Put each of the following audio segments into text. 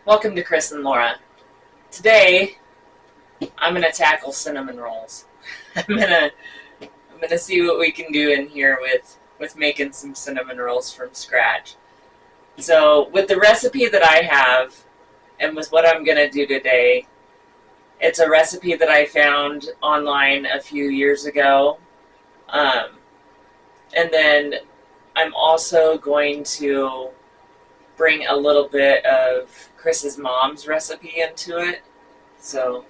Welcome to Chris and Laura. Today, I'm gonna tackle cinnamon rolls. I'm gonna see what we can do in here with making some cinnamon rolls from scratch. So, with the recipe that I have, and with what I'm gonna do today, it's a recipe that I found online a few years ago, and then I'm also going to bring a little bit of Chris's mom's recipe into it. So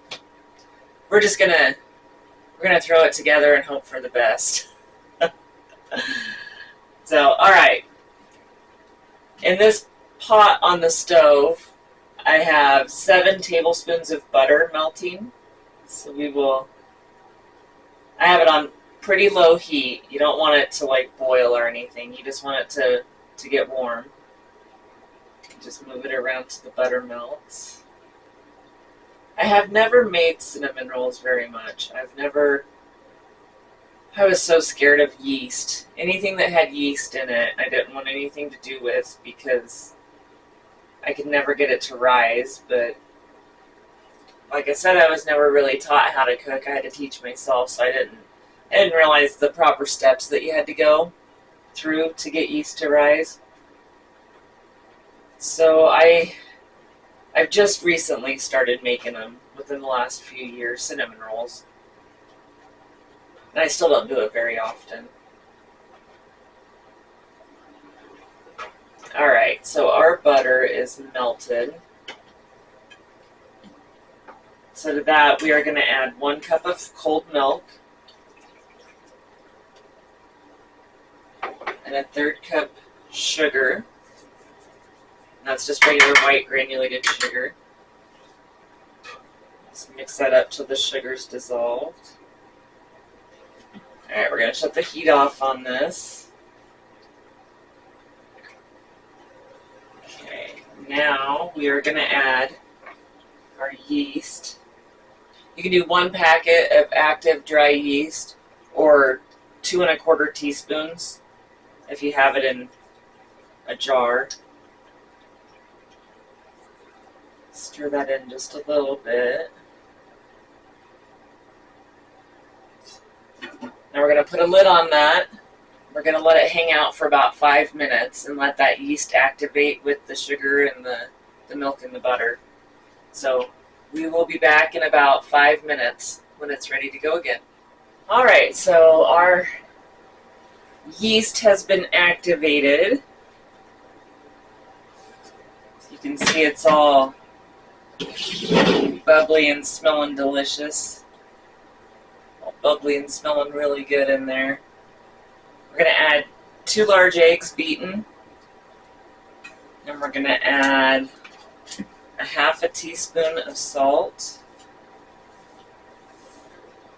we're gonna throw it together and hope for the best. So, all right. In this pot on the stove, I have 7 tablespoons of butter melting. So I have it on pretty low heat. You don't want it to like boil or anything. You just want it to get warm. Just move it around till the butter melts. I have never made cinnamon rolls very much. I was so scared of yeast. Anything that had yeast in it, I didn't want anything to do with because I could never get it to rise. But like I said, I was never really taught how to cook. I had to teach myself, so I didn't realize the proper steps that you had to go through to get yeast to rise. So I've just recently started making them within the last few years, cinnamon rolls. And I still don't do it very often. Alright, so our butter is melted. So to that we are going to add 1 cup of cold milk and a 1/3 cup sugar. That's just regular white granulated sugar. Just mix that up till the sugar's dissolved. Alright, we're going to shut the heat off on this. Okay, now we are going to add our yeast. You can do 1 packet of active dry yeast or 2 1/4 teaspoons if you have it in a jar. Stir that in just a little bit. Now we're going to put a lid on that. We're going to let it hang out for about 5 minutes and let that yeast activate with the sugar and the milk and the butter. So we will be back in about 5 minutes when it's ready to go again. Alright, so our yeast has been activated. You can see it's all bubbly and smelling delicious. All bubbly and smelling really good in there. We're going to add 2 large eggs beaten. And we're going to add a 1/2 teaspoon of salt.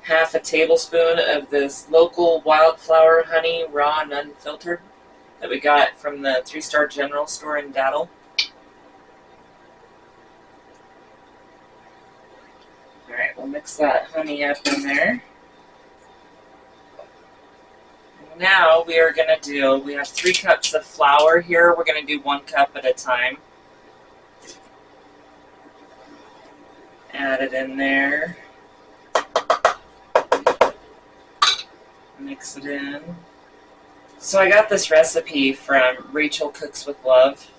1/2 tablespoon of this local wildflower honey, raw and unfiltered, that we got from the 3-Star General Store in Dattle. Alright, we'll mix that honey up in there. Now we are going to we have 3 cups of flour here. We're going to do 1 cup at a time. Add it in there. Mix it in. So I got this recipe from Rachel Cooks with Love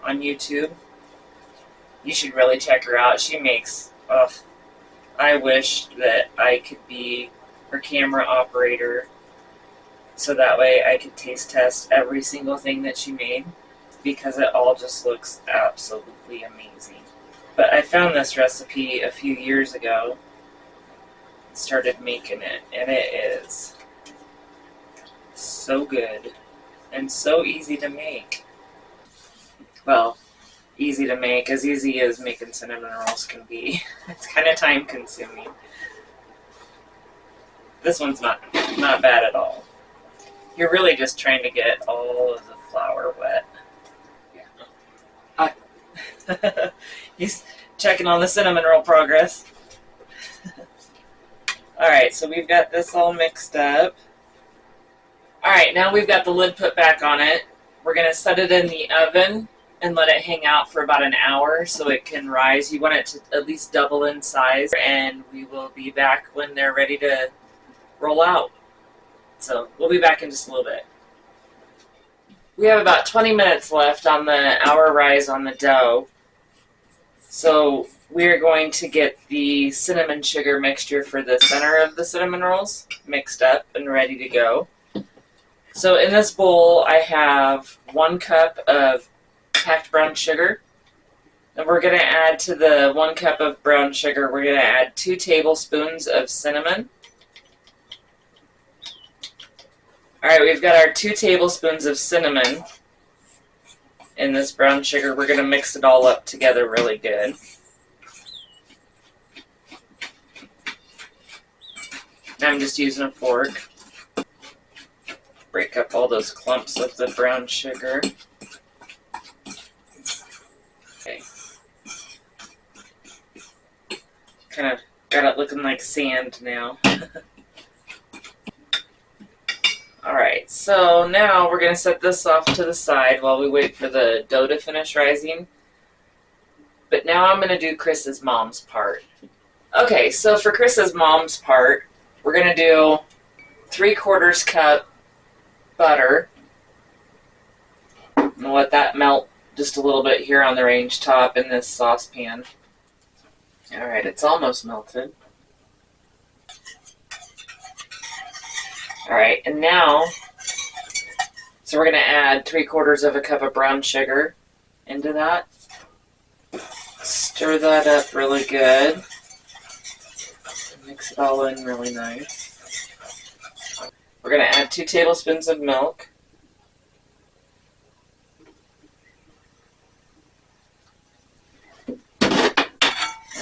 on YouTube. You should really check her out. She makes, I wish that I could be her camera operator so that way I could taste test every single thing that she made because it all just looks absolutely amazing. But I found this recipe a few years ago and started making it, and it is so good and so easy to make. Well, easy to make, as easy as making cinnamon rolls can be. It's kind of time consuming. This one's not bad at all. You're really just trying to get all of the flour wet. Yeah. He's checking on the cinnamon roll progress. Alright, so we've got this all mixed up. Alright, now we've got the lid put back on it. We're going to set it in the oven and let it hang out for about an hour so it can rise. You want it to at least double in size, and we will be back when they're ready to roll out. So we'll be back in just a little bit. We have about 20 minutes left on the hour rise on the dough. So we're going to get the cinnamon sugar mixture for the center of the cinnamon rolls mixed up and ready to go. So in this bowl, I have 1 cup of packed brown sugar. And we're going to add to the 1 cup of brown sugar, we're going to add 2 tablespoons of cinnamon. All right, we've got our 2 tablespoons of cinnamon in this brown sugar. We're going to mix it all up together really good. I'm just using a fork. Break up all those clumps of the brown sugar. Okay. Kind of got it looking like sand now. Alright, so now we're going to set this off to the side while we wait for the dough to finish rising. But now I'm going to do Chris's mom's part. Okay, so for Chris's mom's part, we're going to do 3/4 cup butter. And let that melt just a little bit here on the range top in this saucepan. Alright, it's almost melted. Alright, and now, so we're going to add 3/4 cup of brown sugar into that. Stir that up really good. Mix it all in really nice. We're going to add 2 tablespoons of milk. And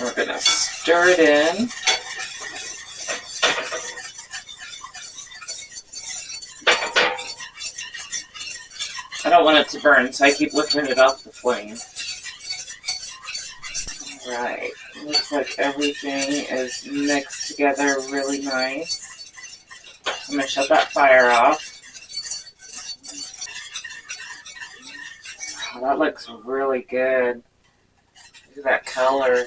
we're going to stir it in. I don't want it to burn, so I keep lifting it off the flame. Alright, looks like everything is mixed together really nice. I'm going to shut that fire off. Oh, that looks really good. Look at that color.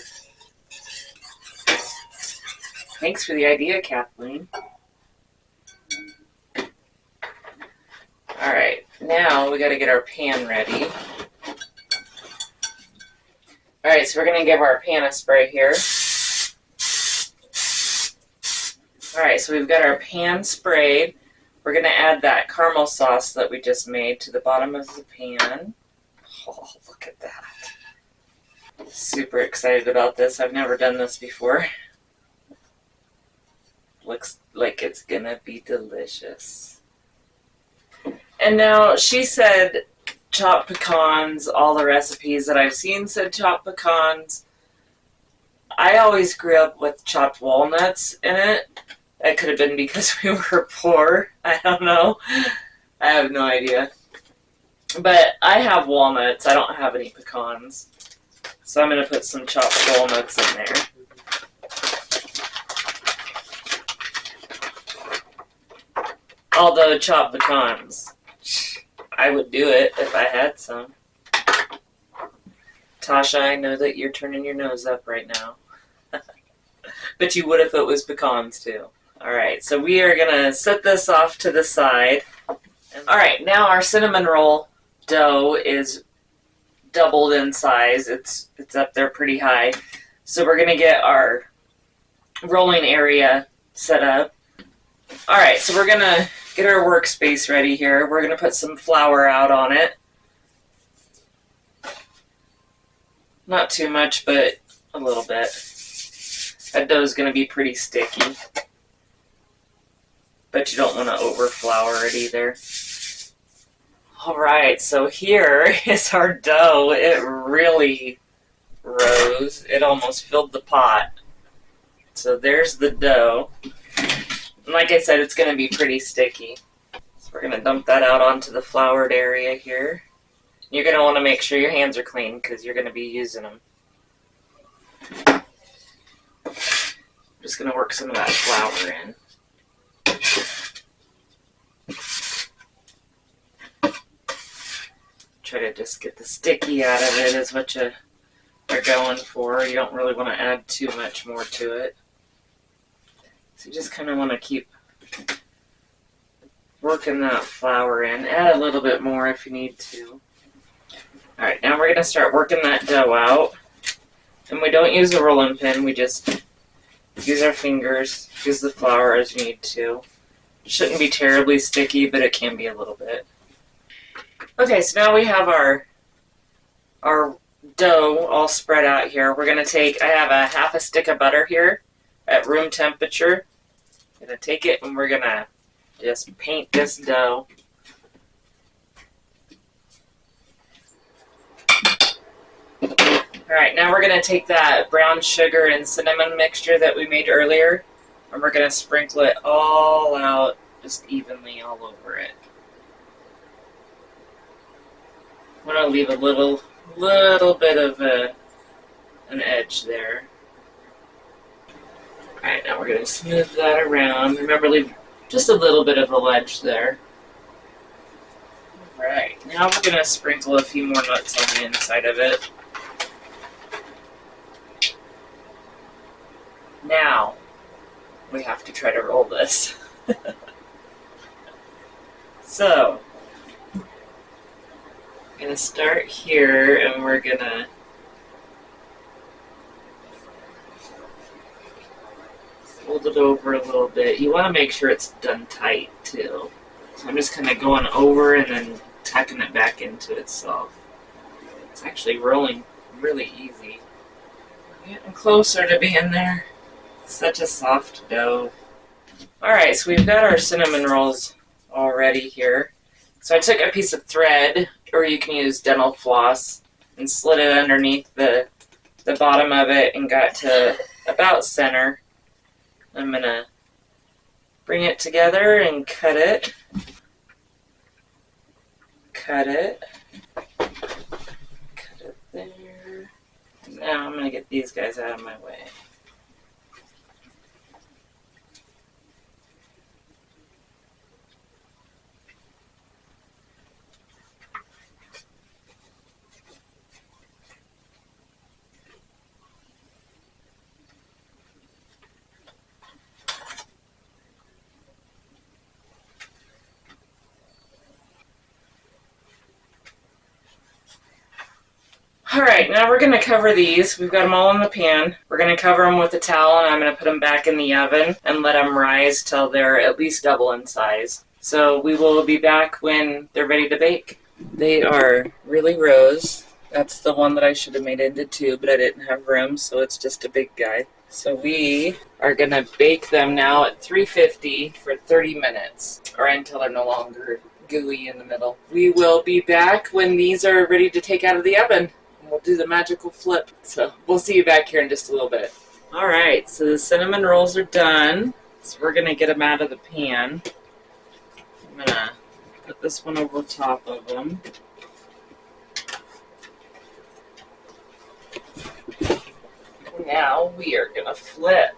Thanks for the idea, Kathleen. Alright, now we got to get our pan ready. Alright, so we're going to give our pan a spray here. Alright, so we've got our pan sprayed. We're going to add that caramel sauce that we just made to the bottom of the pan. Oh, look at that. Super excited about this. I've never done this before. Looks like it's going to be delicious. And now, she said chopped pecans. All the recipes that I've seen said chopped pecans. I always grew up with chopped walnuts in it. That could have been because we were poor. I don't know. I have no idea. But I have walnuts. I don't have any pecans. So I'm going to put some chopped walnuts in there. Although chopped pecans, I would do it if I had some. Tasha, I know that you're turning your nose up right now. But you would if it was pecans too. Alright, so we are going to set this off to the side. Alright, now our cinnamon roll dough is doubled in size. It's up there pretty high. So we're going to get our rolling area set up. Alright, so we're going to get our workspace ready here. We're going to put some flour out on it. Not too much, but a little bit. That dough is going to be pretty sticky. But you don't want to over-flour it either. Alright, so here is our dough. It really rose. It almost filled the pot. So there's the dough. And like I said, it's going to be pretty sticky. So we're going to dump that out onto the floured area here. You're going to want to make sure your hands are clean because you're going to be using them. I'm just going to work some of that flour in. Try to just get the sticky out of it is what you're going for. You don't really want to add too much more to it. So you just kind of want to keep working that flour in. Add a little bit more if you need to. Alright, now we're going to start working that dough out. And we don't use a rolling pin, we just use our fingers, use the flour as you need to. It shouldn't be terribly sticky, but it can be a little bit. Okay, so now we have our dough all spread out here. We're going to take, I have a half a stick of butter here at room temperature. I'm going to take it and we're going to just paint this dough. Alright, now we're going to take that brown sugar and cinnamon mixture that we made earlier, and we're going to sprinkle it all out, just evenly all over it. I'm going to leave a little bit of an edge there. Alright, now we're going to smooth that around. Remember, leave just a little bit of a ledge there. Alright, now we're going to sprinkle a few more nuts on the inside of it. Now, we have to try to roll this. So, I'm going to start here and we're going to fold it over a little bit. You want to make sure it's done tight too. So I'm just kind of going over and then tucking it back into itself. It's actually rolling really easy. Getting closer to being there. Such a soft dough. Alright, so we've got our cinnamon rolls already here. So I took a piece of thread, or you can use dental floss, and slid it underneath the bottom of it and got to about center. I'm going to bring it together and cut it. Cut it. Cut it there. Now I'm going to get these guys out of my way. Alright, now we're going to cover these. We've got them all in the pan. We're going to cover them with a towel and I'm going to put them back in the oven and let them rise till they're at least double in size. So we will be back when they're ready to bake. They are really rose. That's the one that I should have made into two, but I didn't have room, so it's just a big guy. So we are going to bake them now at 350 for 30 minutes, or until they're no longer gooey in the middle. We will be back when these are ready to take out of the oven. We'll do the magical flip. So we'll see you back here in just a little bit. Alright, so the cinnamon rolls are done. So we're going to get them out of the pan. I'm going to put this one over top of them. Now we are going to flip.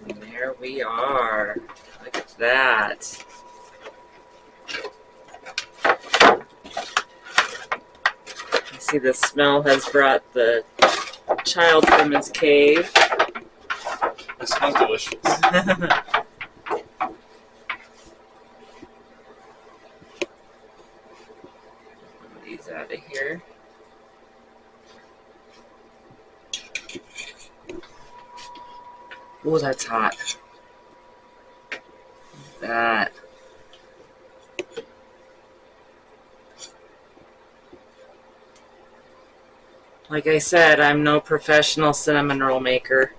And there we are. Look at that. You see the smell has brought the child from his cave. It smells delicious. These out of here. Oh, that's hot. That. Like I said, I'm no professional cinnamon roll maker.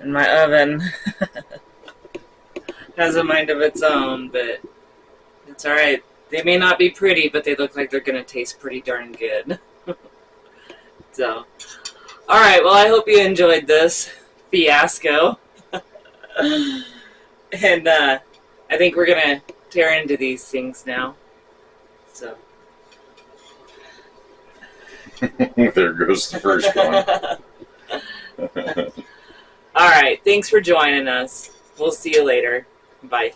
And my oven has a mind of its own, but it's alright. They may not be pretty, but they look like they're going to taste pretty darn good. So, alright, well I hope you enjoyed this fiasco. And I think we're going to tear into these things now. So. There goes the first one. All right. Thanks for joining us. We'll see you later. Bye.